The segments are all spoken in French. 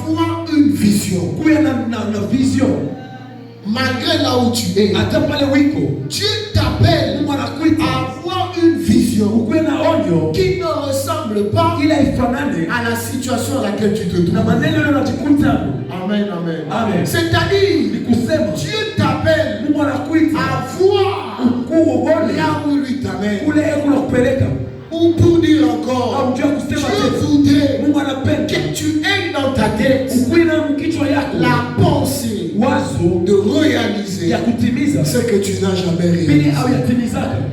avoir une vision. Malgré là où tu es, Dieu t'appelle à avoir une vision qui ne ressemble pas à la situation dans laquelle tu te trouves. Amen, amen. Amen. C'est-à-dire, Dieu t'appelle à voir là où lui t'amène. Ou pour dire encore, Dieu voudrait que tu aies dans ta tête la pensée de réaliser ce que tu n'as jamais réalisé.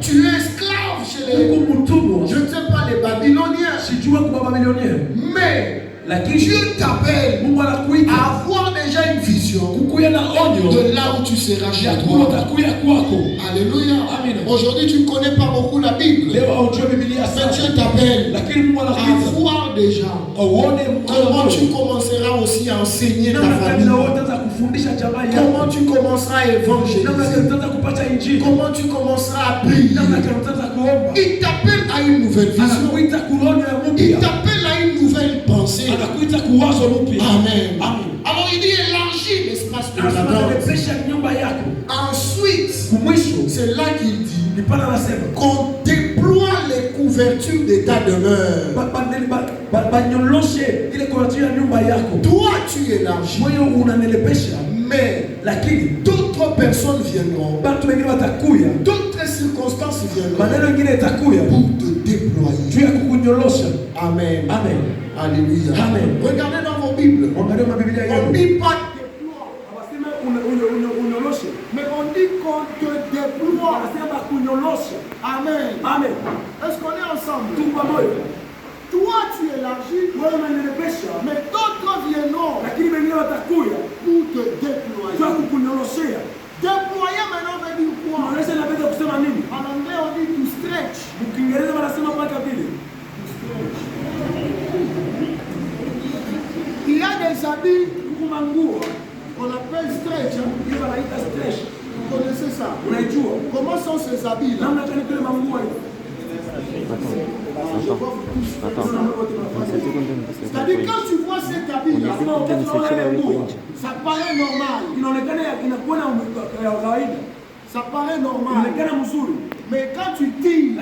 Tu es esclave chez les, je ne sais pas, les Babyloniens. Mais Dieu t'appelle à avoir déjà une vision de là où tu seras chez toi. Alléluia. Aujourd'hui, tu ne connais pas beaucoup la Bible. Mais Dieu t'appelle à voir déjà comment tu commenceras aussi à enseigner ta famille. Comment tu commenceras à évangéliser. Comment tu commenceras à prier. Il t'appelle à une nouvelle vision. Il t'appelle à une nouvelle pensée. Amen. Alors il dit élargis l'espace de la danse. Ensuite, c'est là qu'il dit qu'on déploie les couvertures de ta demeure. Toi tu élargis. Mais d'autres personnes viendront. D'autres circonstances viendront pour te déployer. Amen. Amen. Alléluia. Amen. Regardez dans vos Bibles. On ne dit pas déploie. Mais on dit qu'on te déploie. Amen. Amen. Est-ce qu'on est ensemble? Toi tu élargis. Mais d'autres viendront pour te déployer. Déployer maintenant veut dire quoi? En anglais on dit to stretch. Il y a des habits qu'on appelle stretch. Vous connaissez ça? Comment sont ces habits-là? C'est-à-dire quand tu vois cet habit-là, ça paraît normal. Ça paraît normal. Mais quand tu tires,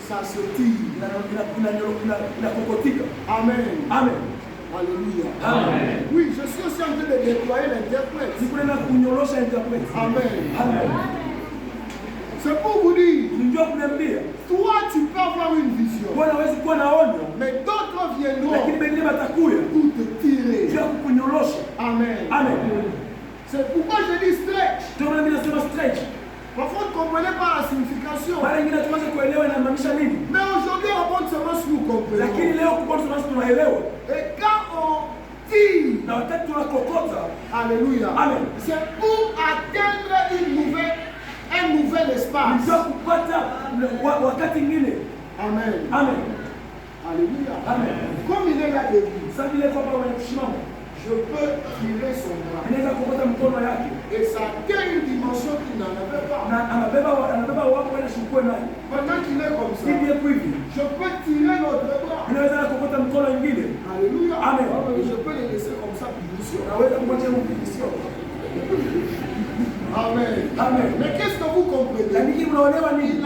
ça se tire. Amen. Amen. Alléluia. Amen. Oui, je suis aussi en train de déployer l'interprète. Amen. Amen. C'est pour vous dire, toi tu peux avoir une vision, mais d'autres viendront pour te tirer. Amen. Amen. C'est pourquoi je dis stretch. Parfois vous ne comprenez pas la signification. Mais aujourd'hui on montre seulement ce que vous comprenez. Et quand on tire, alléluia, Amen. c'est pour atteindre un nouvel espace. Amen. Amen. Alléluia. Amen. Comme il est là debout, je peux tirer son bras. Et ça atteint une dimension qu'il n'en avait pas. Pendant qu'il est comme ça, je peux tirer l'autre bras. Alléluia. Amen. Je peux les laisser comme ça pour Amen. Amen. Mais qu'est-ce que vous comprenez? Il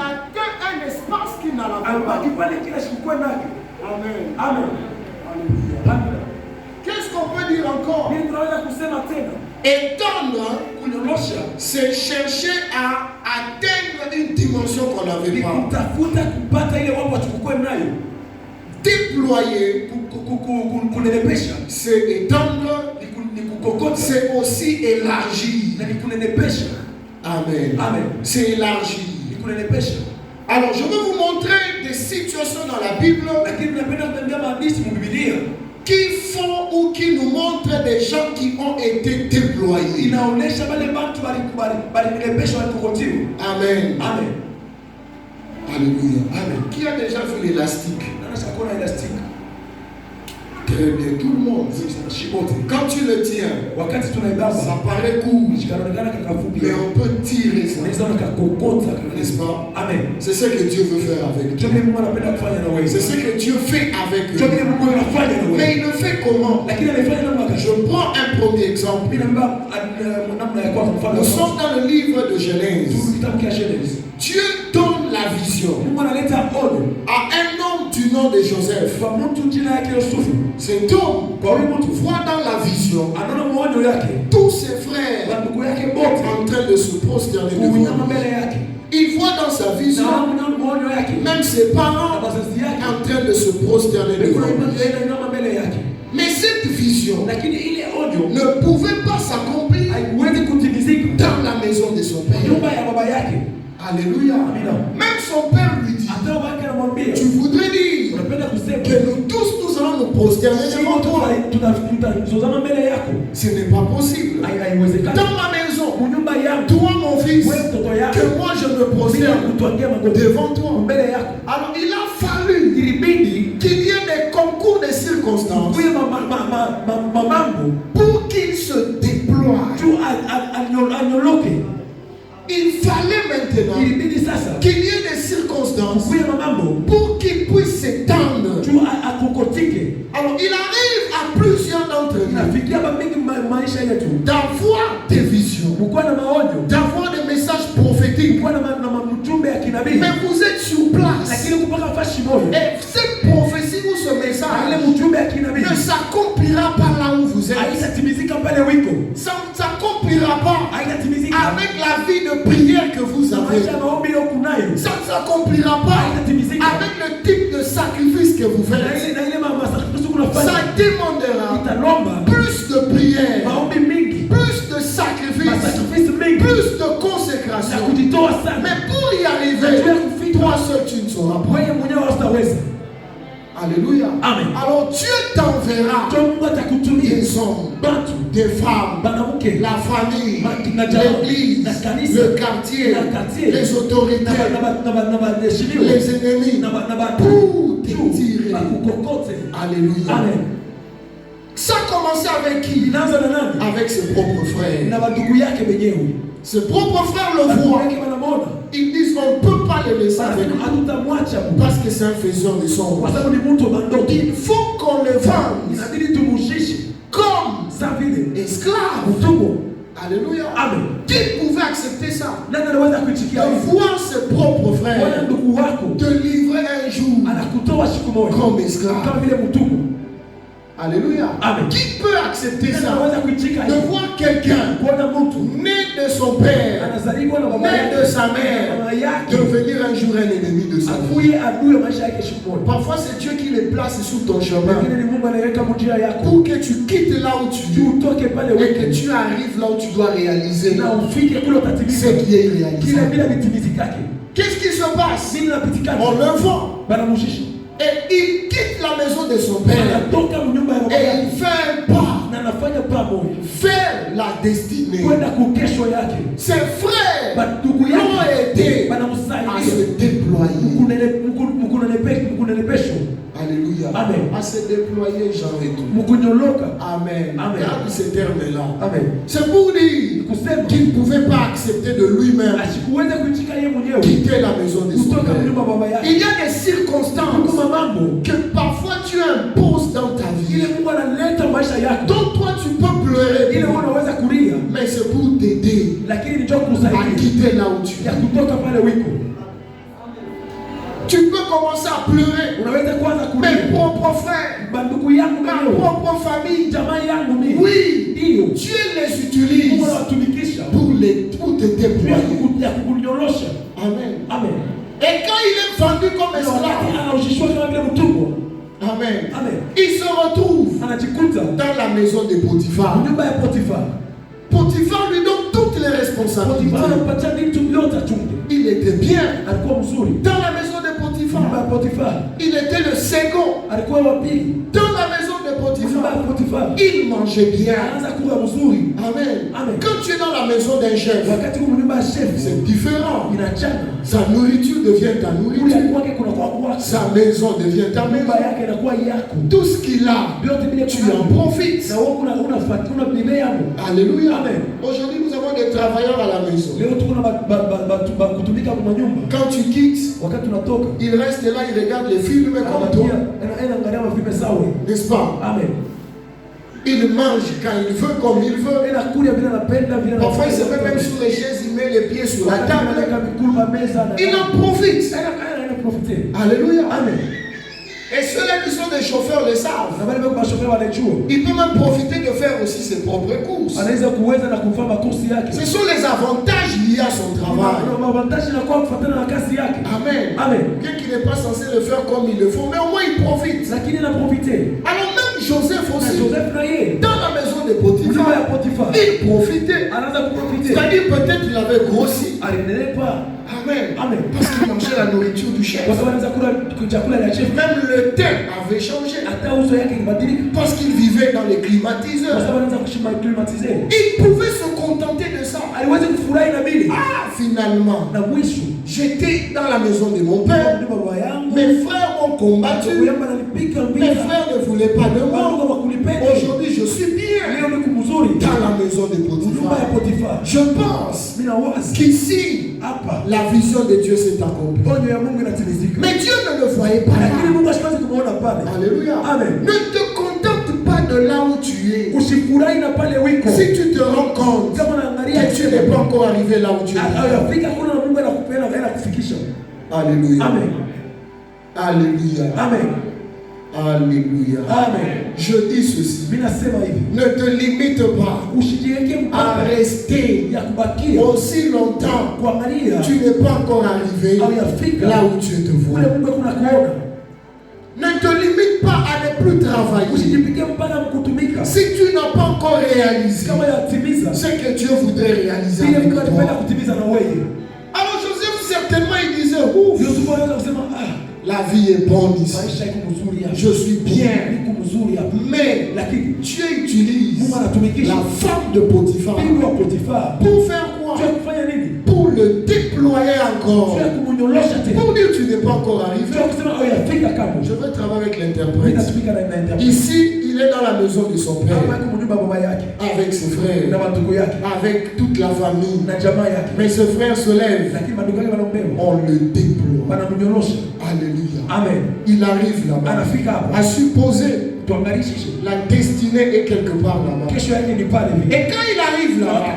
atteint un espace qu'il n'en avait pas. Amen. Amen. Alléluia. Qu'est-ce qu'on peut dire encore? Étendre, c'est chercher à atteindre une dimension qu'on n'avait pas. Déployer, c'est étendre, c'est aussi élargir. Amen. Amen. C'est élargir. Alors je vais vous montrer des situations dans la Bible qui font ou qui nous montrent des gens qui ont été déployés. Amen. Amen. Alléluia. Amen. Qui a déjà vu l'élastique? Très bien, tout le monde. Quand tu le tiens, ça paraît court, mais on peut tirer ça. N'est-ce pas? Amen. C'est ce que Dieu veut faire avec toi. C'est ce que Dieu fait avec eux. Mais il le fait comment? Je prends un premier exemple. Nous sommes dans le livre de Genèse. Dieu donne la vision à un homme du nom de Joseph. Cet homme voit dans la vision tous ses frères en train de se prosterner devant lui. Il voit dans sa vision même ses parents en train de se prosterner devant lui. Mais cette vision ne pouvait pas s'accomplir dans la maison de son père. Alléluia. Même son père lui dit, tu voudrais dire que nous tous nous allons nous prosterner devant toi. Ce n'est pas possible. Dans ma maison, toi mon fils, que moi je me prosterne devant toi. Alors il a fallu qu'il y ait des concours de circonstances pour qu'il se déploie. Il fallait maintenant qu'il y ait des circonstances pour qu'il puisse s'étendre. Alors il arrive à plusieurs d'entre nous d'avoir des visions, d'avoir des messages prophétiques, mais vous êtes sur place et cette prophétie ou ce message ne s'accomplira pas là où vous êtes. Ça ne s'accomplira pas avec la vie de prière que vous avez. Ça ne s'accomplira pas avec le type de sacrifice que vous faites. Ça demandera plus de prière, plus de sacrifice, plus de consécration. Mais pour y arriver, toi seul tu ne sauras pas. Alléluia. Amen. Alors Dieu t'enverra des hommes, des femmes, la famille, l'église, le quartier, les autorités, les ennemis, pour te tirer. Alléluia. Amen. Ça a commencé avec qui? Avec ses propres frères. Ses propres frères le voient. Ils disent on ne peut pas le laisser avec nous parce que c'est un faiseur de son. Il faut qu'on le vende comme esclave. Alléluia. Amen. Qui pouvait accepter ça? De voir ses propres frères te livrer un jour comme esclave. Alléluia. Amen. Qui peut accepter ça? De voir quelqu'un né de son père, né de sa mère, devenir un jour un ennemi de sa vie. Parfois c'est Dieu qui les place sur ton chemin pour que tu quittes là où tu es et que tu arrives là où tu dois réaliser ce qui est réalisé. Qu'est-ce qui se passe? On le voit. Et il quitte la maison de son père et il fait un pas vers la destinée. Ses frères l'ont aidé à se déployer. Alléluia. Amen. À se déployer, Jean et tout. Amen. Amen. Regarde ce terme-là. Amen. C'est pour dire qu'il ne pouvait pas accepter de lui-même quitter la maison de son père. Il y a des circonstances que parfois tu imposes dans ta vie. Donc toi tu peux pleurer, mais c'est pour t'aider à quitter là où tu es. Tu peux commencer à pleurer. Mes propres frères, ma propre famille, oui, Dieu les utilise pour te déployer. Amen. Amen. Et quand il est vendu comme esclave, amen. Amen. Il se retrouve dans la maison de Potiphar. Potiphar lui donne toutes les responsabilités. Il était bien dans la maison de Potiphar. Il était le second dans la maison de Potiphar. Il manger bien. Amen. Quand tu es dans la maison d'un chef, c'est différent. Sa nourriture devient ta nourriture. Sa maison devient ta maison. Tout ce qu'il a, tu en profites. Alléluia. Aujourd'hui, nous avons des travailleurs à la maison. Quand tu quittes, il reste là, il regarde les films comme toi. N'est-ce pas? Amen. Il mange quand il veut, comme il veut. Parfois, il se met même sur les chaises, il met les pieds sur la table. Il en profite. Alléluia. Amen. Et ceux-là qui sont des chauffeurs le savent. Il peut même profiter de faire aussi ses propres courses. Ce sont les avantages liés à son travail. Amen. Bien qu'il n'est pas censé le faire comme il le faut, mais au moins il profite. Alors même Joseph aussi, dans la maison de Potiphar, il profitait. C'est-à-dire peut-être qu'il avait grossi. Amen. Parce qu'il mangeait la nourriture du chef. Même le thème avait changé. Parce qu'il vivait dans les climatiseurs. Il pouvait se contenter de ça. Finalement, j'étais dans la maison de mon père. Mes frères m'ont combattu. Mes frères ne voulaient pas de moi. Aujourd'hui, je suis bien dans la maison de Potiphar. Je pense qu'ici, la vision de Dieu s'est accomplie. Mais Dieu ne le voyait pas. Alléluia. Amen. Ne te contente pas de là où tu es. Si tu te rends compte que tu n'es pas encore arrivé là où tu es. Alléluia. Amen. Alléluia. Amen. Alléluia. Amen. Je dis ceci. Ne te limite pas à rester aussi longtemps. Tu n'es pas encore arrivé là où tu te vois. Ne te limite pas à ne plus travailler. Si tu n'as pas encore réalisé ce que Dieu voudrait réaliser avec toi. Alors Joseph certainement il disait, ouf, la vie est bonne ici. Je suis bien. Mais Dieu utilise la femme de Potiphar pour faire quoi? Pour le déployer encore. Pour dire tu n'es pas encore arrivé. Je veux travailler avec l'interprète. Ici, il est dans la maison de son père. Avec ses frères. Avec toute la famille. Mais ses frères se lèvent. On le déploie. Alléluia. Amen. Il arrive là-bas. À supposer la destinée est quelque part là-bas. Et quand il arrive là-bas,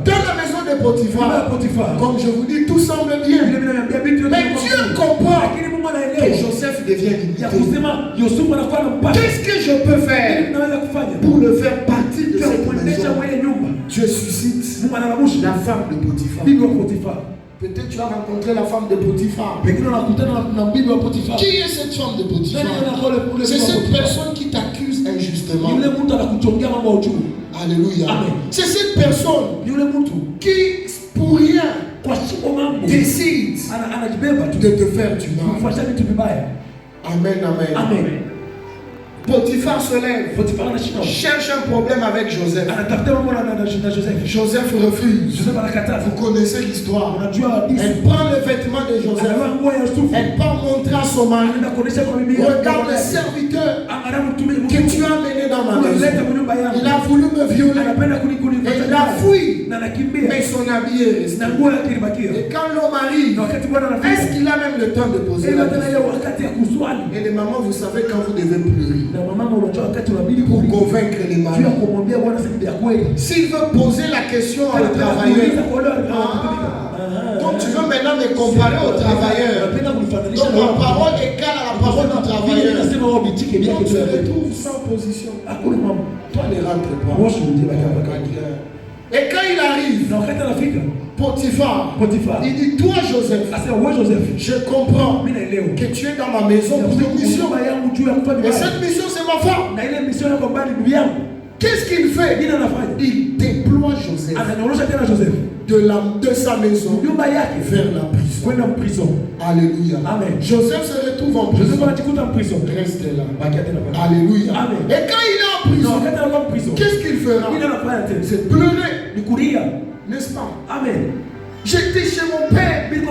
dans la maison de Potiphar, comme je vous dis, tout semble bien. Mais Dieu comprend que Joseph devient limité. Qu'est-ce que je peux faire pour le faire partie de cette maison? Dieu suscite la femme de Potiphar. Peut-être tu as rencontré la femme de Potiphar. Qui est cette femme de Potiphar? C'est cette personne qui t'accuse injustement. Alléluia. C'est cette personne qui, pour rien, décide de te faire du mal. Amen. Potiphar se lève, cherche un problème avec Joseph. Joseph refuse. Vous connaissez l'histoire. Elle prend le vêtement de Joseph. Elle part montrer à son mari. Regarde le serviteur que tu as mené dans ma maison. Il a voulu me violer. Et il a fui. Mais son habit est resté. Et quand l'homme arrive, est-ce qu'il a même le temps de poser la question? Et les mamans, vous savez quand vous devez pleurer pour convaincre les maris. S'il veut poser la question à le travailleur, donc tu veux maintenant me comparer au travailleur. Donc ma parole égale à la parole du travailleur. Donc tu te retrouves sans position. Toi ne rentre pas. Et quand il arrive, Potiphar, il dit, toi Joseph, je comprends que tu es dans ma maison pour une mission. Et cette mission c'est ma femme. Qu'est-ce qu'il fait? Il déploie Joseph de sa maison vers la prison. Alléluia. Amen. Joseph se retrouve en prison. Reste là. Alléluia. Amen. Et quand il est en prison, qu'est-ce qu'il fera? C'est pleurer. N'est-ce pas? Amen. J'étais chez mon père. Mes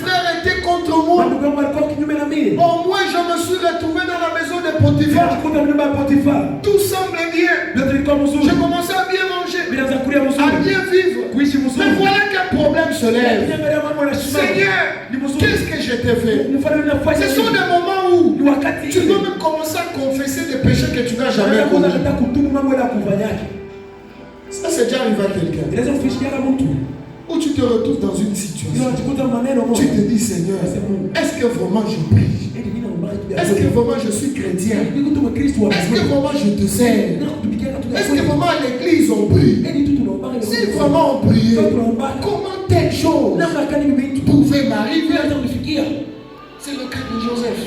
frères étaient contre moi. Au moins, je me suis retrouvé dans la maison de Potiphar. Tout semblait bien. J'ai commencé à bien manger, à bien vivre. Mais voilà qu'un problème se lève. Seigneur, qu'est-ce que je t'ai fait? Ce sont des moments où tu dois même commencer à confesser des péchés que tu n'as jamais commis. Ça, c'est déjà arrivé à quelqu'un. Où tu te retrouves dans une situation, tu te dis, Seigneur, est-ce que vraiment je prie? Est-ce que vraiment je suis chrétien? Est-ce que vraiment je te sers? Est-ce que vraiment à l'église on prie? Si vraiment on prie, comment telle chose pouvait m'arriver? C'est le cas de Joseph.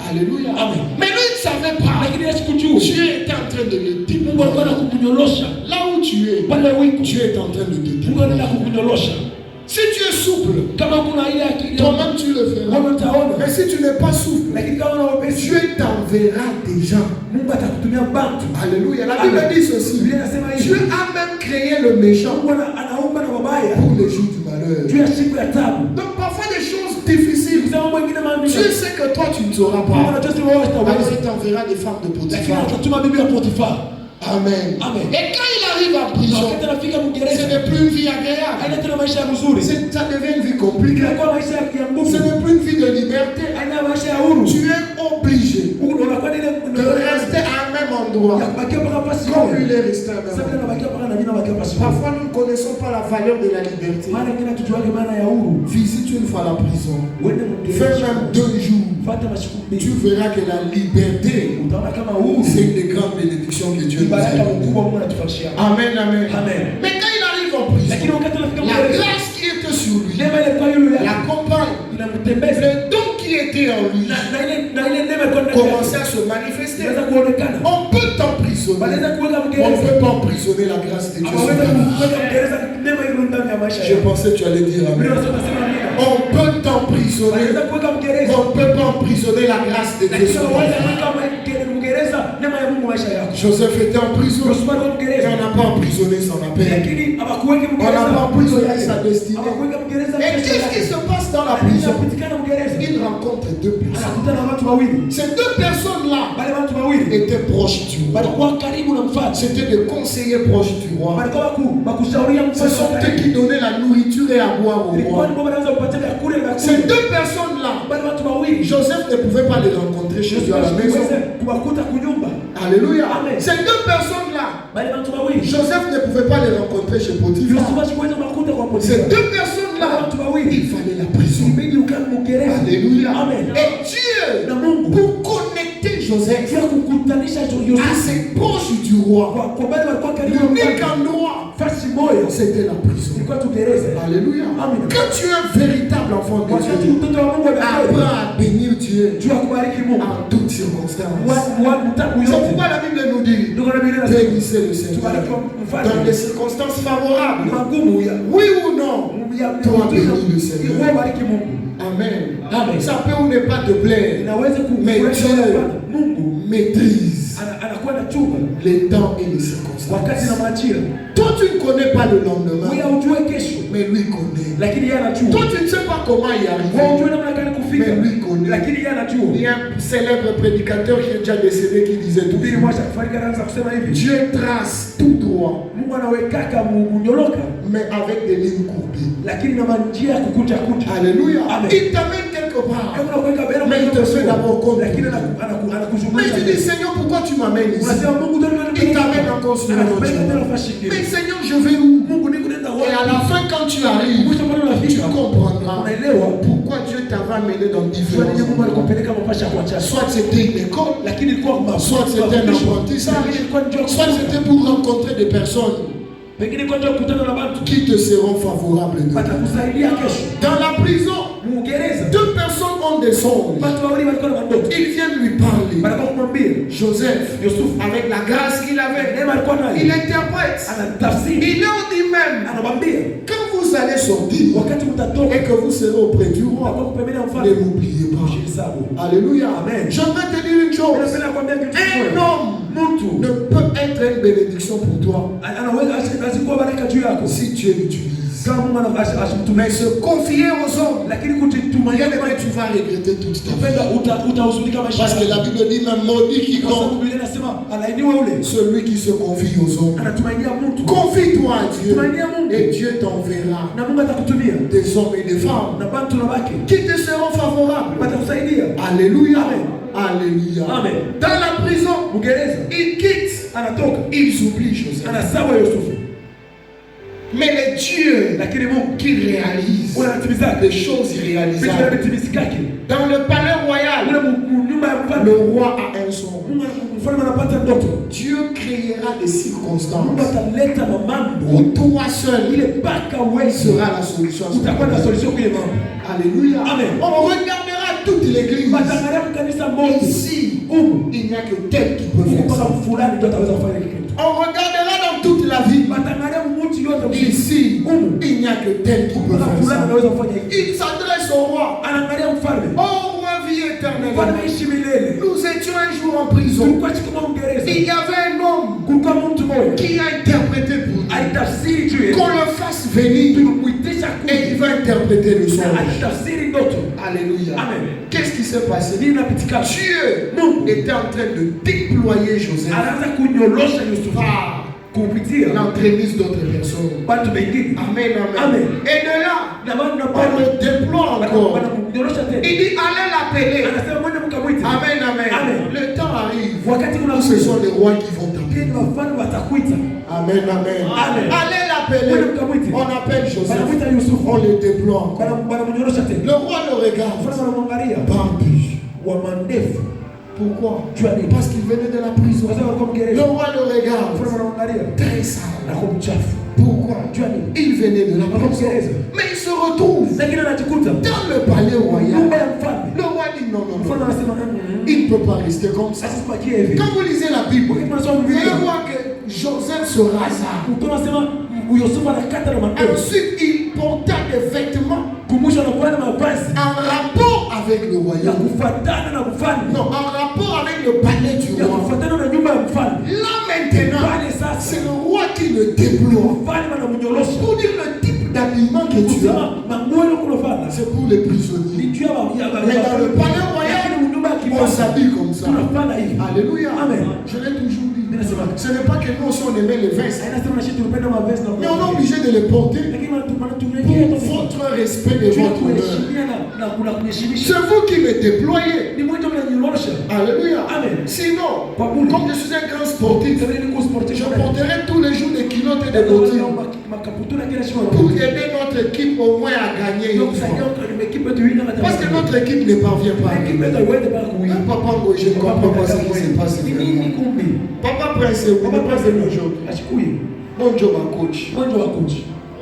Alléluia. Amen. Mais lui il ne savait pas. Dieu était en train de le démolir. Là où tu es, Dieu est en train de te démolir. Si tu es souple, toi-même tu le feras. Mais si tu n'es pas souple, Dieu t'enverra des gens. Alléluia. La Bible dit ceci. Dieu a même créé le méchant pour les jours du malheur. Donc parfois des choses difficiles, Dieu sait que toi tu ne sauras pas. Alors il t'enverra des femmes de Potiphar. Amen. Et quand il arrive en prison, ce n'est plus une vie agréable. Ça devient une vie compliquée. Ce n'est plus une vie de liberté. Tu es obligé de rester à un même endroit comme il est resté à un même endroit. Parfois nous ne connaissons pas la valeur de la liberté. Visite une fois la prison. Fais même 2 jours. Tu verras que la liberté, c'est une des grandes bénédictions que Dieu nous a données. Amen, amen. Mais quand il arrive en prison, la grâce qui était sur lui, la compagne, le don qui était en lui, commençait à se manifester. On peut t'emprisonner. On ne peut pas emprisonner la grâce de Dieu. Je pensais que tu allais dire amen. On peut t'emprisonner. On ne peut pas emprisonner la grâce de Dieu. Joseph était en prison. Et on n'a pas emprisonné son appel. On n'a pas emprisonné sa destinée. Et qu'est-ce qui se passe dans la prison? Il rencontre 2 personnes. Ces 2 personnes-là étaient proches du roi. C'était des conseillers proches du roi. Ce sont eux qui donnaient la nourriture et à boire au roi. Ces 2 personnes-là, Joseph ne pouvait pas les rencontrer chez lui à la maison. Alléluia. Ces 2 personnes-là, Joseph ne pouvait pas les rencontrer chez Potiphar. Ces 2 personnes-là, il fallait la prison. Alléluia. Et Dieu, pour connecter Joseph à ses proches du roi, l'unique endroit, c'était la prison. Alléluia. Quand tu es un véritable enfant de Dieu, apprends à bénir Dieu en toutes circonstances. C'est pourquoi la Bible nous dit bénissez le Seigneur dans des circonstances favorables. Oui ou non, toi bénis le Seigneur. Amen. Ça peut ou ne pas te plaire, mais Dieu maîtrise les temps et les circonstances. Toi tu ne connais pas le lendemain, mais lui connaît. Toi tu ne sais pas comment y arriver, mais lui connaît. Il y a un célèbre prédicateur qui est déjà décédé qui disait tout. Dieu trace tout droit, mais avec des lignes courbées. Alléluia. Il t'amène quelque part, mais il te fait d'abord compte. Mais tu dis Seigneur, pourquoi tu m'amènes ici? Il t'amène encore sur un autre chemin. Mais Seigneur, je vais où? Et à la fin, quand tu arrives, tu comprendras pourquoi Dieu t'avait amené dans différents endroits. Soit c'était une école, soit c'était un apprentissage, soit c'était pour rencontrer des personnes qui te seront favorables. Dans la prison, 2 personnes ont des songes. Ils viennent lui parler. Joseph, avec la grâce qu'il avait, il interprète. Il leur dit même, quand vous allez sortir et que vous serez auprès du roi, ne m'oubliez pas. Alléluia. Je vais te dire une chose. Un homme ne peut être une bénédiction pour toi si Dieu l'utilise. Mais se confier aux hommes, tu vas regretter toute ta vie. Parce que la Bible dit même maudit quiconque celui qui se confie aux hommes. Confie-toi à Dieu et Dieu t'enverra des hommes et des femmes qui te seront favorables. Alléluia. Alléluia. Amen. Dans la prison, ils quittent, ils oublient Joseph. Mais les dieux qui réalisent des choses irréalisables. Dans le palais royal, le roi a un son. Dieu créera des circonstances où toi seul sera la solution. Alléluia. Amen. On regardera toute l'église. Ici, il n'y a que tel qui peut faire ça. On regardera dans toute la vie. Ici, il n'y a que tel qui peut faire ça. Il s'adresse au roi. Oh roi, vie éternelle. Nous étions un jour en prison. Il y avait un homme qui a interprété pour nous. Qu'on le fasse venir et il va interpréter le son. Alléluia. Amen. Qu'est-ce qui s'est passé? Dieu était en train de déployer Joseph par l'entremise d'autres personnes. Amen, amen. Et de là, on le déploie encore. Il dit allez l'appeler. Amen, amen. Le temps arrive. Ce sont les rois qui vont t'appeler. Amen, amen. Allez l'appeler. On appelle Joseph. On le déploie. Le roi le regarde. Bambi. Pourquoi? Parce qu'il venait de la prison. Le roi le regarde. Très sale. Pourquoi? Il venait de la prison. Mais il se retrouve dans le palais royal. Le roi dit non. Il ne peut pas rester comme ça. Quand vous lisez la Bible, vous allez voir que Joseph se rasa. Ensuite, il porta des vêtements en rapport avec le royaume. Non, en rapport avec le palais du roi. Là maintenant, c'est le roi qui le déploie. Pour dire le type d'habillement que tu as, c'est pour les prisonniers. Mais dans le palais royal, on s'habille comme ça. Alléluia. Je l'ai toujours dit. Ce n'est pas que nous aussi on aimait les vestes. Mais on est obligé de les porter pour votre respect de votre honneur. C'est vous qui les déployez. Alléluia. Sinon, comme je suis un grand sportif, je porterai tous les jours des culottes et des bottines pour aider notre équipe au moins à gagner une fois. Parce que notre équipe ne parvient pas. Papa, je ne comprends pas ce qui se passe. Papa Prince, vous ne pas venu aujourd'hui. Bon job à coach.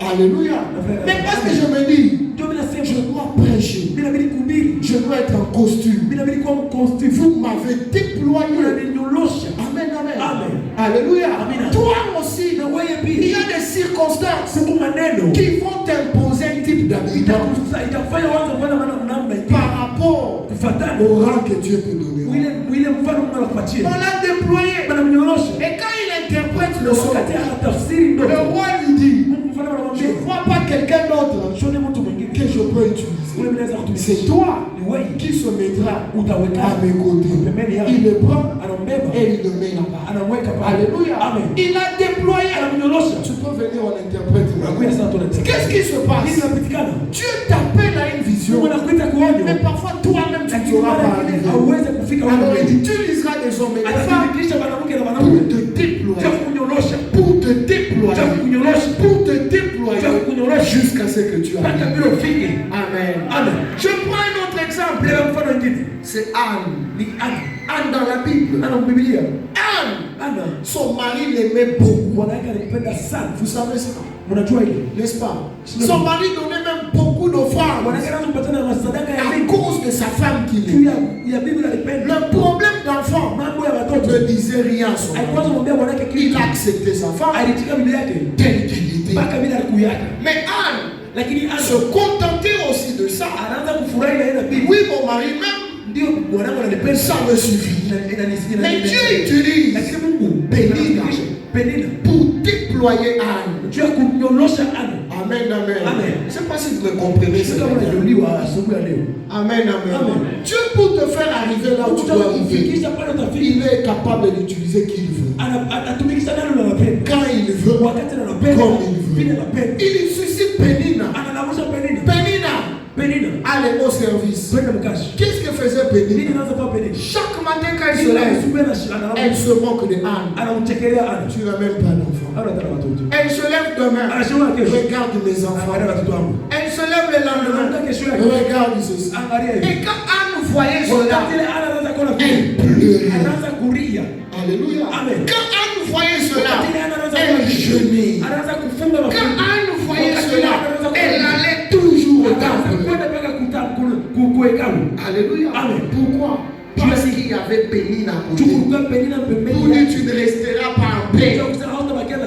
Alléluia. Mais parce que je me dis, je dois prêcher. Je dois être en costume. Vous m'avez déployé. Amen, amen. Alléluia. Toi aussi, il y a des circonstances qui vont t'imposer un type d'habillement par rapport au rang que Dieu te donne. On l'a déployé. Et quand il interprète le son, le roi lui dit, je ne vois pas quelqu'un d'autre que je peux utiliser. C'est toi qui se mettra à mes côtés. Il le prend et il le met là-bas. Alléluia. Il a déployé. Tu peux venir, on interprète. Qu'est-ce qui se passe? Dieu t'appelle à une vision. Mais parfois toi-même tu ne sauras pas arriver. Alors il dit, tu liseras des hommes et des femmes pour te déployer. Pour te déployer jusqu'à ce que tu arrives. Amen. Je prends un autre exemple. C'est Anne. Anne dans la Bible. Anne, son mari l'aimait beaucoup. Vous savez ça? N'est-ce pas? Son mari donnait même beaucoup d'offrandes à cause de sa femme qu'il aimait. Le problème d'enfant ne disait rien à son mari. Il a accepté sa femme telle qu'elle était. Mais Anne se contentait aussi de ça. Oui, mon mari même. Ça me suffit. Mais Dieu utilise pour déployer Anne. Amen, amen. Je ne sais pas si vous me comprenez. Amen, amen. Dieu pour te faire arriver là où tu dois arriver, il est capable d'utiliser qui il veut. Quand il veut, comme il veut. Il suscite Pénina. Pénina a les beaux services. Qu'est-ce que faisait Pénina? Chaque matin quand il se lève, elle se moque de Anne. Tu n'as même pas d'enfant. Elle se lève demain. Regarde mes enfants. Elle se lève le lendemain. Regarde ceci. Et quand Anne voyait cela, elle pleurait. Alléluia. Quand Anne voyait cela, elle jeûnait. Quand Anne voyait cela, elle allait toujours au temple. Alléluia. Pourquoi? Parce qu'il y avait Pénine à côté. Pour dire tu ne resteras pas en paix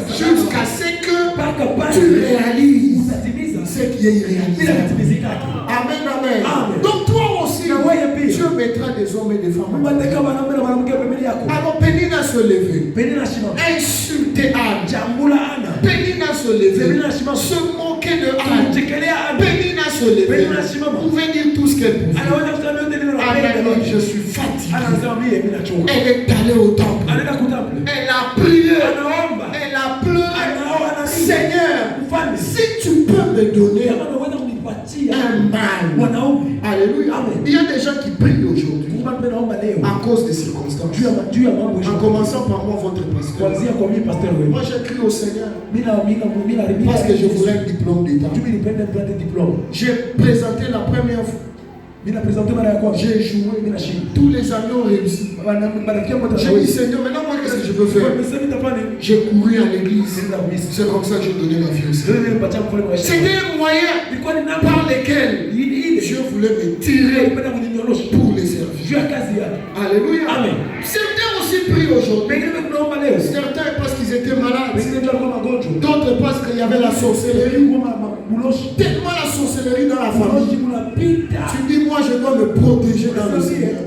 jusqu'à ce que tu réalises ce qui est irréalisable. Amen. Donc toi aussi, Dieu mettra des hommes et des femmes. Alors Pénine a se levé, insulté Anne. Pénine a se levé, se moquer de Anne. Pénine a se levé, pouvait dire tout ce qu'elle pouvait. Anne, je suis fatiguée. Elle est allée au temple. Elle a prié. Elle a pleuré. Seigneur, si tu peux me donner un mal. Alléluia. Il y a des gens qui prient aujourd'hui à cause des circonstances. En commençant par moi, votre pasteur. Moi, j'ai crié au Seigneur parce que je voulais un diplôme d'État. J'ai présenté la première fois. J'ai joué, tous les années ont réussi. J'ai dit Seigneur, maintenant moi qu'est-ce que je peux faire? J'ai couru à l'église. C'est comme ça que j'ai donné ma vie au Seigneur. C'était un moyen par lequel Dieu voulait me tirer pour les servir. Alléluia. Certains aussi prient aujourd'hui. Certains parce qu'ils étaient malades. D'autres parce qu'il y avait la sorcellerie. Tellement la sorcellerie dans la famille. Tu dis moi je dois me protéger dans le Seigneur.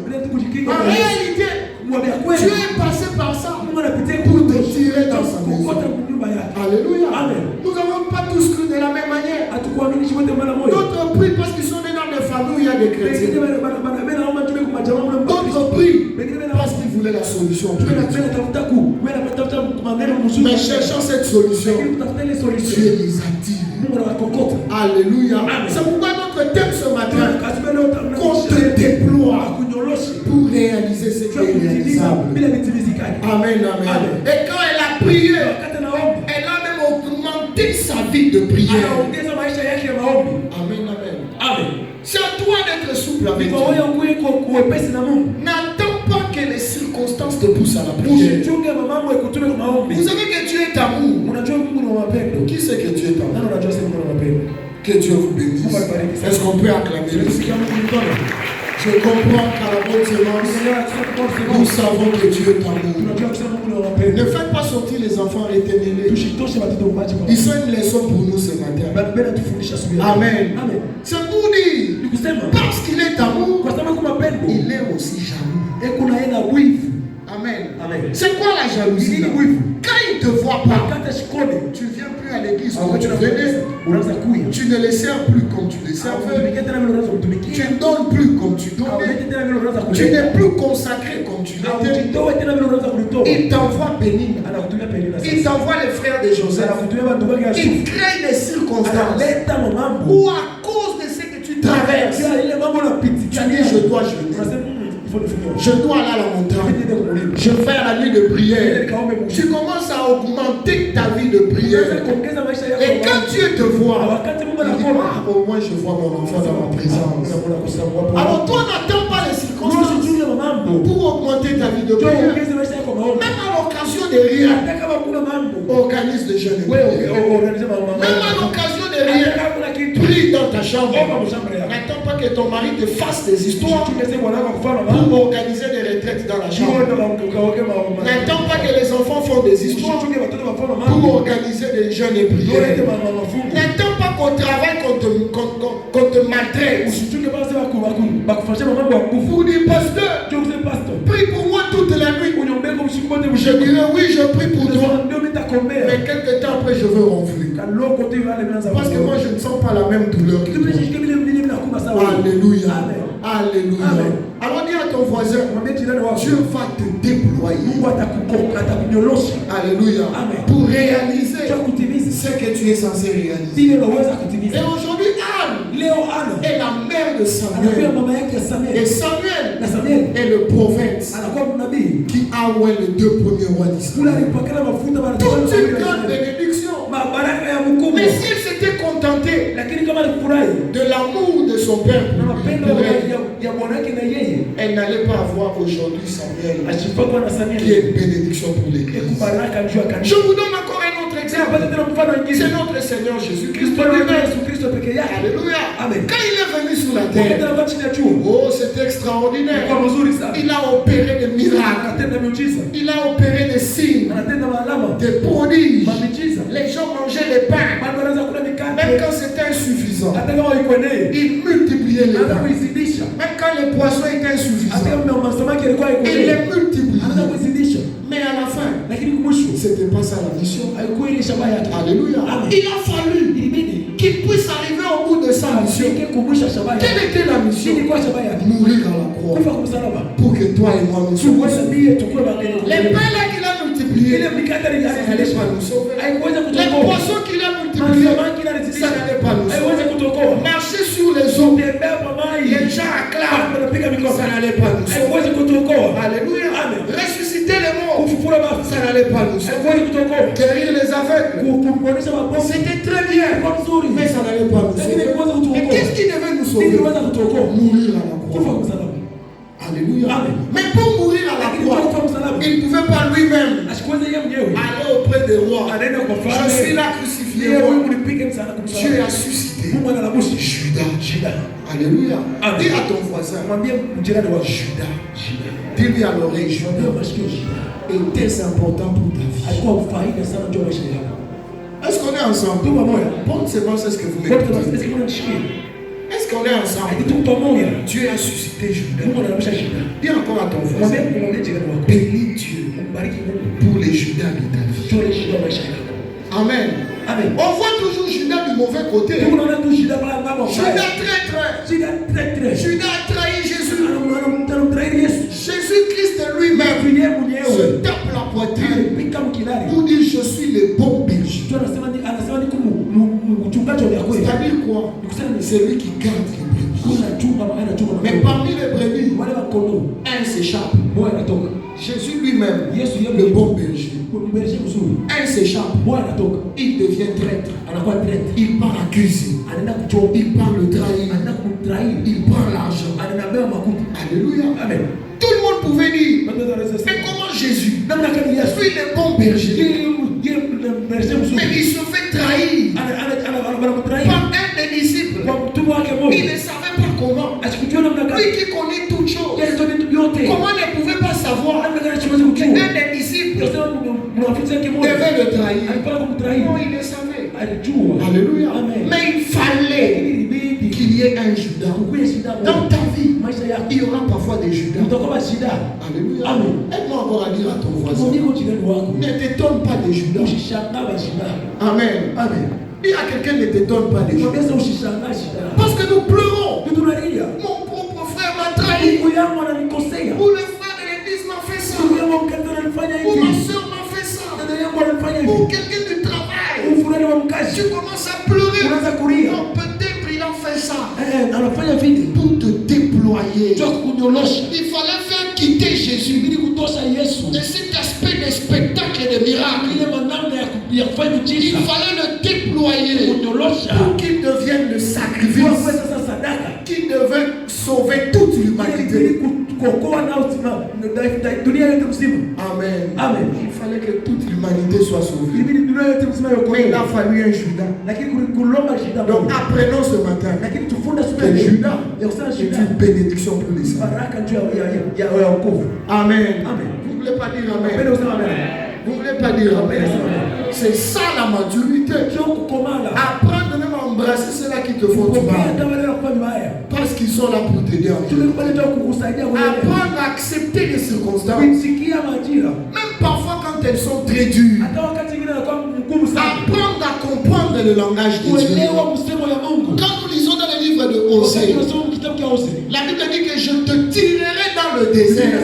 En réalité, tu es passé par ça pour te tirer dans sa maison. Alléluia. Nous n'avons pas tous cru de la même manière. D'autres prient parce qu'ils sont nés dans des familles où il y a des chrétiens. D'autres prient parce qu'ils voulaient la solution. Mais cherchant cette solution, Dieu les attire. Alléluia. C'est pourquoi notre thème ce matin, qu'on te déploie pour réaliser ce qui est réalisable. Amen. Et quand elle a prié, elle a même augmenté sa vie de prière. Amen. C'est à toi d'être souple avec Dieu. N'attends pas que les circonstances te poussent à la prière. Vous savez que Dieu est amour. Qui sait que Dieu est amour? Que Dieu vous bénisse. Est-ce qu'on peut acclamer le Seigneur? Je comprends qu'à la bonne séance, nous savons que Dieu est amour. Ne faites pas sortir les enfants éternels. Ils sont une leçon pour nous ce matin. Amen. C'est pour dire, parce qu'il est amour, il est aussi jaloux. Amen. C'est quoi la jalousie? Quand il ne te voit pas, tu ne viens plus à l'église comme tu venais. Tu ne les sers plus comme tu les servais. Tu ne donnes plus comme tu donnais. Tu n'es plus consacré comme tu l'étais. Il t'envoie béni. Il t'envoie les frères de Joseph. Il crée des circonstances où à cause de ce que tu traverses, tu dis je dois jeûner. Je dois aller à la montagne. Je fais la nuit de prière. Tu commences à augmenter ta vie de prière. Et quand Dieu te voit, il dit, au moins je vois mon enfant dans ma présence. Alors toi n'attends pas les circonstances pour augmenter ta vie de prière. Même à l'occasion de rien, organise des jeûnes. Même à l'occasion de rien, prie dans ta chambre. N'attends pas que ton mari te fasse des histoires pour organiser des retraites dans la chambre. N'attends pas que les enfants font des histoires pour organiser des jeûnes et prières. N'attends pas qu'au travail qu'on te maltraite. Vous dites pasteur, prie pour moi toute la nuit. Je dirais oui, je prie pour toi. Mais quelques temps après, je veux ronfler. Parce que moi, je ne sens pas la même douleur que toi. Alléluia. Alléluia. Alors dis à ton voisin, Dieu va te déployer. Alléluia. Pour réaliser ce que tu es censé réaliser. Et aujourd'hui, Anne est la mère de Samuel. Et Samuel est le prophète qui a oué les 2 premiers rois d'Israël. Toute une grande bénédiction. Mais s'il s'était contenté de l'amour de son père, elle n'allait pas avoir aujourd'hui Samuel qui est une bénédiction pour l'Église. Je vous donne encore un autre exemple. C'est notre Seigneur Jésus-Christ. Alléluia. Quand il est venu sur la terre, oh, c'est extraordinaire. Il a opéré des miracles. Il a opéré des signes, des prodiges. Les gens mangeaient les pains. Même quand c'était insuffisant, il multipliait les pains. Même quand les poissons étaient insuffisants, il les multipliait. Mais à la fin, c'était pas ça la mission. Alléluia. Il a fallu qu'il puisse arriver au bout de sa mission. Quelle était la mission? Mourir à la croix. Pour que toi et moi nous sauvions. Les pains là qu'il a multipliés, ça n'allait pas nous sauver. Les poissons qu'il a multipliés, ça n'allait pas nous sauver. Marcher sur les eaux, les gens acclament, ça n'allait pas nous sauver. Alléluia. Ressusciter les morts, ça n'allait pas nous sauver. Guérir les aveugles, c'était très bien, mais ça n'allait pas nous sauver. Mais qu'est-ce qui devait nous sauver? Mourir à la croix. Alléluia. Mais pour mourir à la croix, il ne pouvait pas lui-même aller auprès des rois. Je suis là crucifié. Dieu a suscité Judas. Alléluia. Dis à ton voisin, Judas. Dis-lui à l'oreille, Judas était important pour ta vie. Est-ce qu'on est ensemble? Bonne séquence, est-ce que vous m'écoutez? Est-ce qu'on est ensemble? Dieu a suscité Judas. Dis encore à ton voisin, bénis Dieu pour les Judas de ta vie. Amen. On voit toujours Judas du mauvais côté. Judas traître. Judas a trahi Jésus. Jésus-Christ lui-même se tape la poitrine pour dire je suis le bon berger. C'est-à-dire quoi? C'est lui qui garde les brebis. Mais parmi les brebis, un s'échappe. Jésus lui-même, le bon berger. Un s'échappe. Il devient traître. Il part accuser. Il part le trahir. Il prend l'argent. Alléluia. Amen. Tout le monde pouvait dire, mais comment Jésus, suis le bon berger, mais il se fait trahir par un des disciples. Il ne savait pas comment. Lui qui connaît toutes choses, comment ne pouvait pas savoir qu'un des disciples devait le trahir? Non, il le savait. Alléluia. Mais il fallait qu'il y ait un Judas. Dans ta vie, il y aura parfois des Judas. Alléluia. Aide-moi encore à dire à ton voisin, ne t'étonne pas des Judas. Amen. Dis à quelqu'un, ne t'étonne pas des Judas. Parce que nous pleurons. Mon propre frère m'a trahi. Ou le frère de l'église m'a fait ça. Ou ma soeur m'a fait ça. Ou quelqu'un du travail. Tu commences à pleurer. Non, peut-être il a fait ça pour te déployer. Il fallait faire quitter Jésus de cet aspect de spectacle et de miracle. Il fallait le déployer pour qu'il devienne le sacrifice qui devait sauver toute l'humanité. Amen. Il fallait que toute l'humanité soit sauvée. Mais il a fallu un Judas. Donc apprenons ce matin que Judas est une bénédiction pour les saints. Amen. Vous ne voulez pas dire amen? Vous ne voulez pas dire amen? C'est ça la maturité. Apprendre même à embrasser ceux-là qui te font du mal. Parce qu'ils sont là pour t'aider. Apprendre à accepter les circonstances. Même très dur. Apprendre à comprendre le langage de Dieu. Quand nous lisons dans le livre de Osée, la Bible dit que je te tirerai dans le désert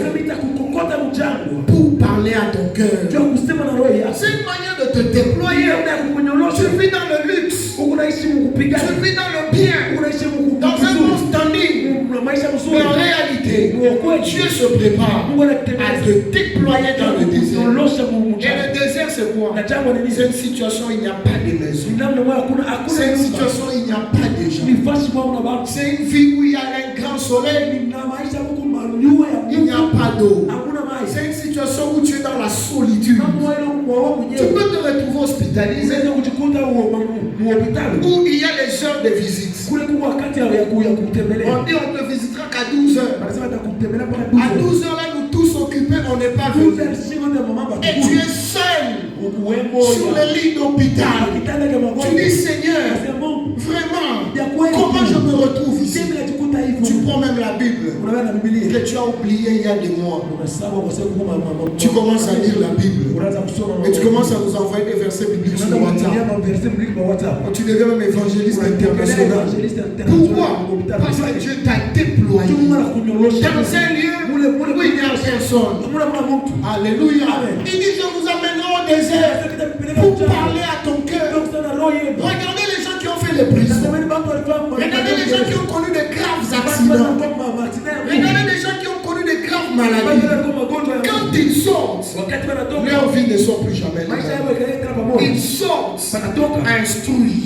pour parler à ton cœur. C'est une manière de te déployer. Tu vis dans le luxe. Tu vis dans le bien. Dans un bon standing. Mais en réalité, Dieu se prépare à te déployer dans le désert. Et le désert, c'est quoi? C'est une situation où il n'y a pas de maison. C'est une situation où il n'y a pas de gens. C'est une vie où il y a un grand soleil. Il n'y a pas d'eau. C'est une situation où tu es dans la solitude. Tu peux te retrouver hospitalisé. Où il y a les heures de visite. On dit on te visitera qu'à 12 heures. À 12 heures là, nous tous occupés, on n'est pas venus. Et tu es seul sur le lit d'hôpital. Tu dis Seigneur, vraiment, comment je me retrouve ici? Tu prends même la Bible que tu as oublié il y a des mois. Tu commences à lire la Bible et tu commences à nous envoyer des versets bibliques sur WhatsApp. Tu deviens même évangéliste international. Pourquoi? Parce que Dieu t'a déployé dans un lieu où il n'y a personne. Alléluia. Il dit je vous amènerai au désert pour parler à ton cœur. Regardez les gens qui ont fait les prisons. Regardez les gens qui ont connu de graves accidents. Regardez les gens qui ont connu de graves maladies. Quand ils sortent, leur vie ne sort plus jamais. Ils sortent instruits,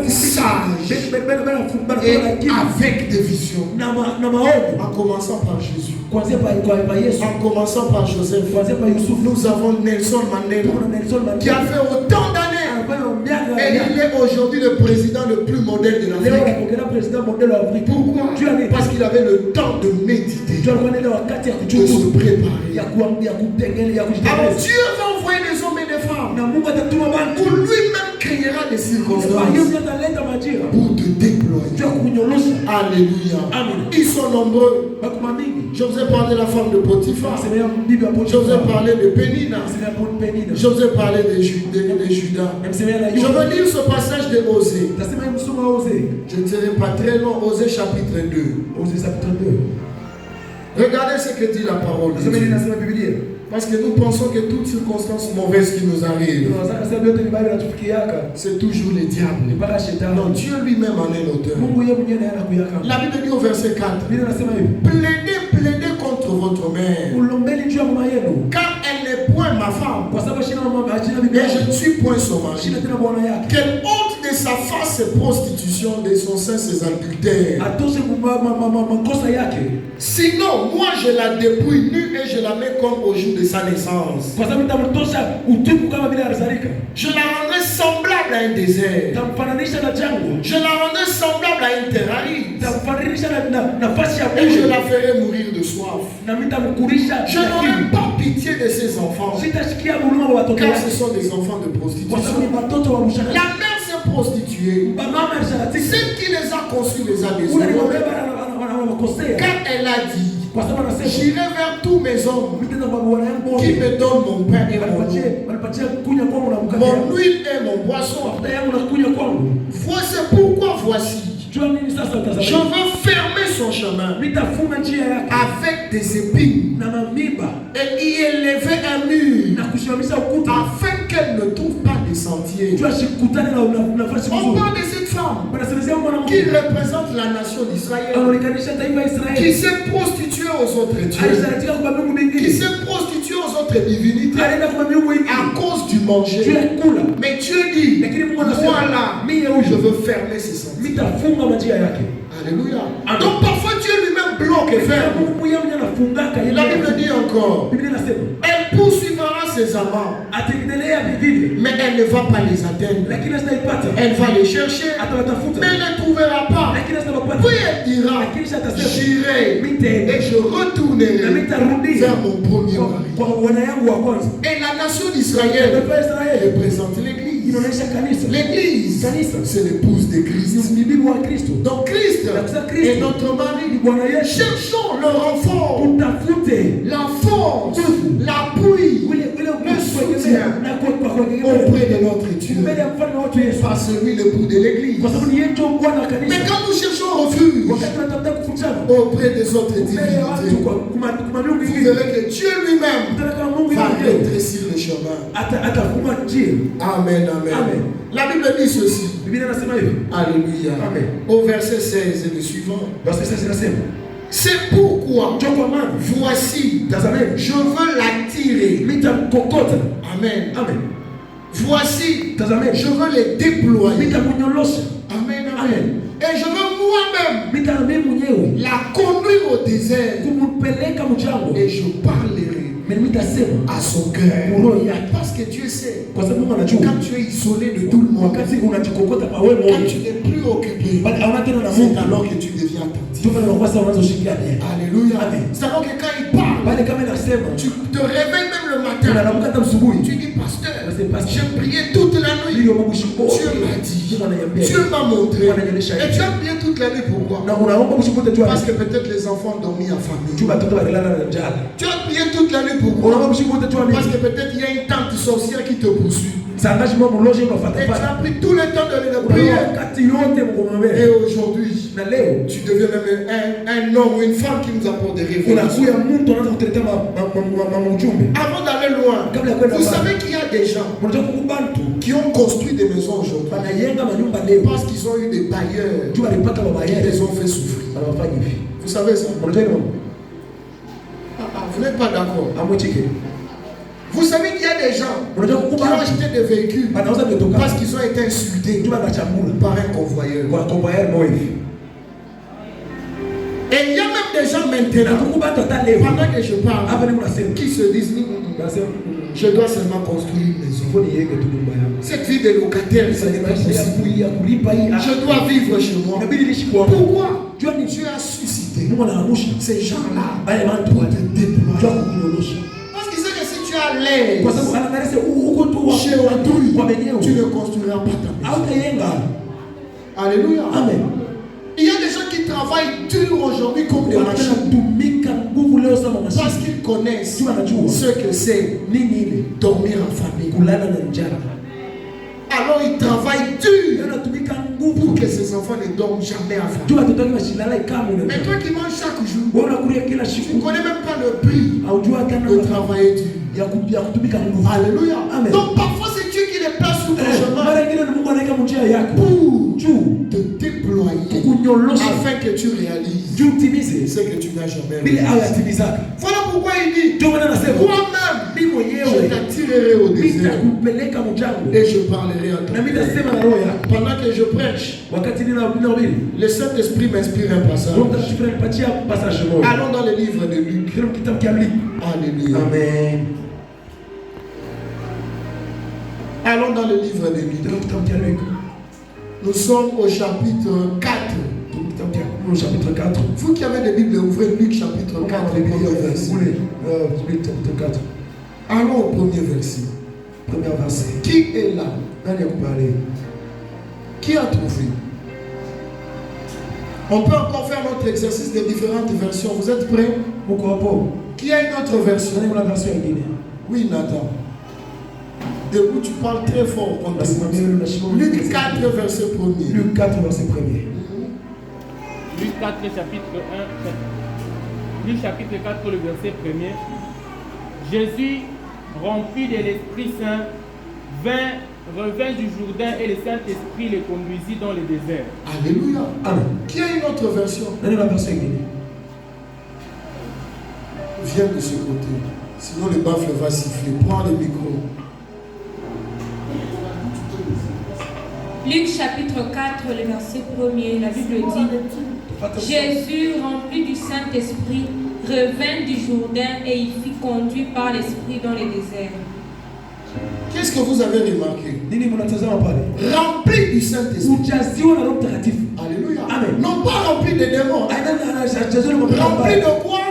sages et avec des visions. En commençant par Jésus. En commençant par Joseph. Nous avons Nelson Mandela qui a fait autant d'années. Et il est aujourd'hui le président le plus modèle de l'Afrique. Pourquoi? Parce qu'il avait le temps de méditer, de se préparer. Alors Dieu va envoyer des hommes et des femmes où lui-même créera des circonstances pour te déployer. Alléluia. Ils sont nombreux. Je vous ai parlé de la femme de Potiphar. Je vous ai parlé de Pénina. Je vous ai parlé de Judas. Je veux lire ce passage de Osée. Je ne serai pas très long. Osée chapitre 2. Regardez ce que dit la parole de Dieu. Parce que nous pensons que toute circonstance mauvaise qui nous arrive, c'est toujours le diable. Non, Dieu lui-même en est l'auteur. La Bible dit au verset 4, plaidez contre votre mère, car elle n'est point ma femme, et je ne suis point son mari. Qu'elle ôte de sa face ses prostitutions, de son sein ses adultères. Sinon, moi je la dépouille nue et je la mets comme au jour de sa naissance. Je la rendrai semblable à un désert. Je la rendrai semblable à une terre aride. Et je la ferai mourir de soif. Je n'aurai pas pitié de ses enfants, car ce sont des enfants de prostitution. La mère s'est prostituée. Celle qui les a conçus les a désolés. Car elle a dit, j'irai vers tous mes hommes qui me donnent mon pain et mon eau, mon huile et mon boisson. Voici pourquoi voici. Je veux fermer son chemin avec des épines et y élever un mur afin qu'elle ne trouve pas de sentier. On parle de cette femme qui représente la nation d'Israël, qui s'est prostituée aux autres dieux, qui s'est prostituée aux autres divinités à cause du manger. Mais Dieu dit, voilà, je veux fermer ses sentiers. Alléluia. Donc parfois Dieu lui-même bloque et ferme. La Bible dit encore, elle poursuivra ses amants, mais elle ne va pas les atteindre. Elle va les chercher, mais elle ne trouvera pas. Puis elle dira, j'irai et je retournerai vers mon premier mari. Et la nation d'Israël représente l'Église. L'église, c'est l'épouse de Christ. Donc Christ est notre mari. Cherchons le renfort, la force, l'appui, le soutien auprès de notre Dieu. Par celui l'époux de l'église. Mais quand nous cherchons refuge auprès des autres divinités, vous verrez que Dieu lui-même va rétrécir le chemin. Amen, amen. La Bible dit ceci. Alléluia. Au verset 16 et le suivant. C'est pourquoi, voici, je veux l'attirer. Amen. Voici, je veux les déployer. Amen, amen. Et je veux moi-même la conduire au désert. Et je parlerai à son cœur. Parce que Dieu sait, quand tu es isolé de tout le monde, quand tu n'es plus occupé, c'est alors que tu deviens attentif. Alléluia. C'est alors que quand il parle, tu te réveilles même le matin. Tu dis, pasteur, j'ai prié toute la nuit. Dieu m'a dit, Dieu m'a montré. Et tu as prié toute la nuit, pourquoi? Parce que peut-être les enfants ont dormi en famille. Tu as prié toute la nuit, pourquoi? Parce que peut-être il y a une tante sorcière qui te poursuit. Et tu as pris tout le temps de le prier. Et aujourd'hui, tu deviens même un homme ou une femme qui nous apporte des révélations. Avant d'aller loin, vous savez qu'il y a des gens qui ont construit des maisons aujourd'hui parce qu'ils ont eu des bailleurs qui les ont fait souffrir. Vous savez ça? Vous n'êtes pas d'accord? Vous savez qu'il y a des gens qui ont acheté des véhicules parce qu'ils ont été insultés par un convoyeur. Et il y a même des gens maintenant, pendant que je parle, qui se disent, je dois seulement construire une maison. Cette vie de locataire, ce n'est pas possible. Je dois vivre chez moi. Pourquoi? Dieu a suscité ces gens-là pour te déployer. Parce qu'il sait que si tu as l'aise chez autrui, tu ne construiras pas ta maison. Alléluia. Amen. Il y a des gens qui travaillent dur aujourd'hui comme des machines. Parce qu'ils connaissent ce que c'est dormir en famille. Alors ils travaillent dur pour que ces enfants ne dorment jamais en famille. Mais toi qui manges chaque jour, tu ne connais même pas le prix de travailler dur. Alléluia. Amen. Donc parfois c'est Dieu qui les place sur ton chemin pour te déployer afin que tu réalises ce que tu n'as jamais réalisé. Voilà pourquoi il dit, moi-même je t'attirerai au désert et je parlerai à toi. Pendant que je prêche, le Saint-Esprit m'inspire un passage. Allons dans le livre de Luc. Alléluia. Amen. Allons dans le livre de Luc. Nous sommes au chapitre 4. Au chapitre 4. Vous qui avez des Bibles, ouvrez Luc chapitre 4, le premier verset. Luc chapitre 4. Allons au premier verset. Premier verset. Qui est là? Qui a trouvé? On peut encore faire notre exercice de différentes versions. Vous êtes prêts? Pourquoi pas? Qui a une autre version? Oui, Nathan. Debout, tu parles très fort. Luc 4, verset 1er. Luc 4, verset 1er. Luc 4, chapitre 1. Luc chapitre 4, le verset 1er. Jésus, rempli de l'Esprit Saint, revint du Jourdain et le Saint-Esprit le conduisit dans le désert. Alléluia. Amen. Qui a une autre version? Viens de ce côté. Sinon le baffle va siffler. Prends le micro. Luc chapitre 4, le verset 1er, la Bible dit: Jésus, rempli du Saint-Esprit, revint du Jourdain et il fut conduit par l'Esprit dans le désert. Qu'est-ce que vous avez remarqué? Rempli du Saint-Esprit. Alléluia. Amen. Non pas rempli de démons. Rempli de quoi?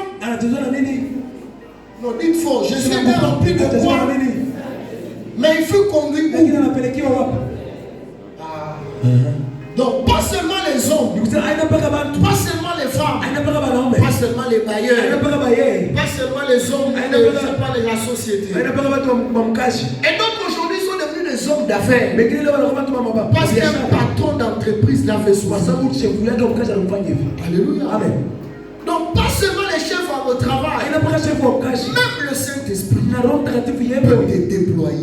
Non, dites fort. Jésus était rempli de quoi? Mais il fut conduit où? Donc pas seulement les hommes, pas seulement les femmes, pas seulement les bailleurs, pas seulement les hommes, pas la société. Et donc aujourd'hui ils sont devenus des d'affaires. Parce qu'un patron d'entreprise l'a fait souvent. Alléluia. Amen. Donc pas seulement les chefs au travail, même le Saint-Esprit peut te déployer.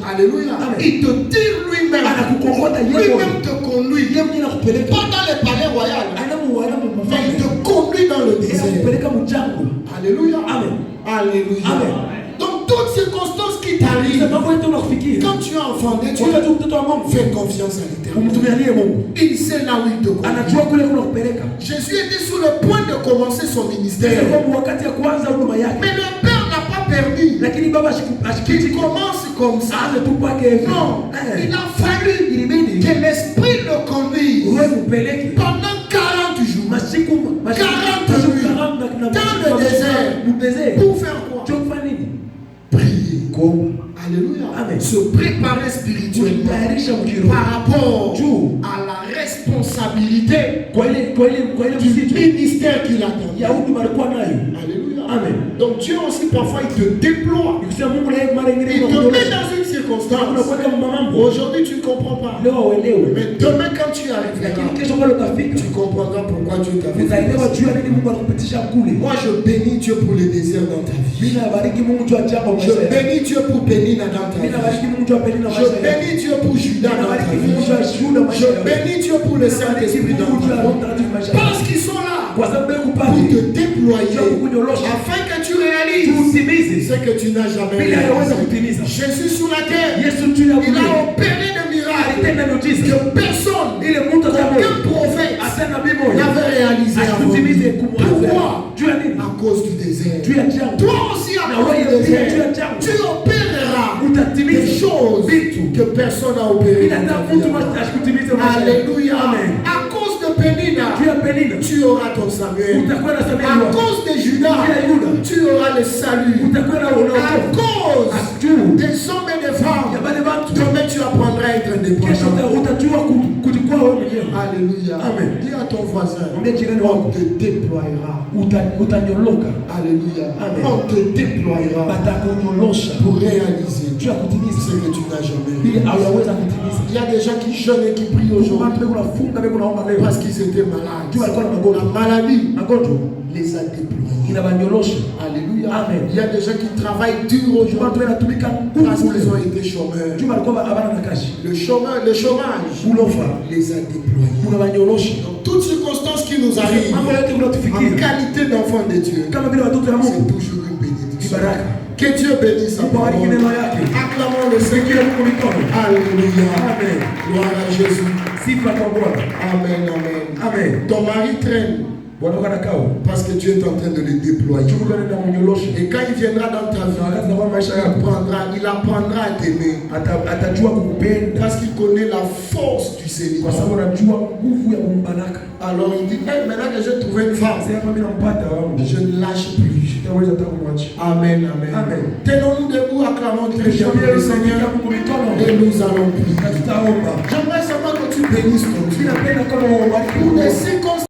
Alléluia. Amen. Il te tire lui-même. Lui-même te conduit. Pas dans les palais royaux. Mais il te conduit dans le désert. Alléluia. Amen. Alléluia. Amen. Donc toutes circonstances qui t'arrivent, quand tu es enfant de Dieu, fais confiance à l'Éternel. Il sait là où il te conduit. Jésus était sur le point de commencer son ministère. Mais le Père n'a pas permis qu'il commence comme ça. Non, il a fallu que l'Esprit le conduise pendant 40 jours, 40 nuits, dans le désert. Pour faire quoi? Prier. Alléluia. Amen. Se préparer spirituellement par rapport à la responsabilité du ministère qu'il attend. Alléluia. Amen. Donc Dieu aussi parfois il te déploie. Il te met dans une circonstance. Aujourd'hui tu ne comprends pas. Mais demain quand tu arriveras, tu comprendras pourquoi Dieu t'a fait. Moi je bénis Dieu pour le désert dans ta vie. Je bénis Dieu pour Pénina dans ta vie. Je bénis Dieu pour Judas dans ta vie. Je bénis Dieu pour le Saint-Esprit dans ta vie. Parce qu'ils sont là pour te déployer afin que tu réalises ce que tu n'as jamais réalisé. Jésus sur la terre, il a opéré des miracles que personne, aucun prophète n'avait réalisé avant. Pourquoi? À cause du désert. Toi aussi à cause du désert, tu opéreras des choses que personne n'a opérées. Alléluia. À cause de Pénina, tu auras ton Samuel. À cause de Judas, tu auras le salut. À cause des hommes et des femmes, demain tu apprendras à être indépendant. Alléluia. Amen. Dis à ton voisin, on te déploiera. Alléluia. Amen. On te déploiera pour réaliser ce que tu n'as jamais réalisé. Il y a des gens qui jeûnent et qui prient aujourd'hui parce qu'ils étaient malades. La maladie les a déployés. Alléluia. Amen. Il y a des gens qui travaillent dur aujourd'hui parce qu'ils ont été chômeurs. Le chômage les a déployés. Donc, toutes circonstances qui nous arrivent en qualité d'enfant de Dieu, c'est toujours une bénédiction. Que Dieu bénisse sa parole. Acclamons le Seigneur. Alléluia. Amen. Gloire à Jésus. Amen, amen. Amen. Ton mari traîne parce que Dieu est en train de le déployer. Et quand il viendra dans ta vie, il apprendra à t'aimer. Parce qu'il connaît la force du Seigneur. Alors il dit, hey, maintenant que j'ai trouvé une femme, je ne lâche plus. Amen, amen. Amen. Tenons-nous debout, acclamons très bien le Seigneur et nous allons prier. J'aimerais seulement que tu bénisses ton Dieu. Pour des circonstances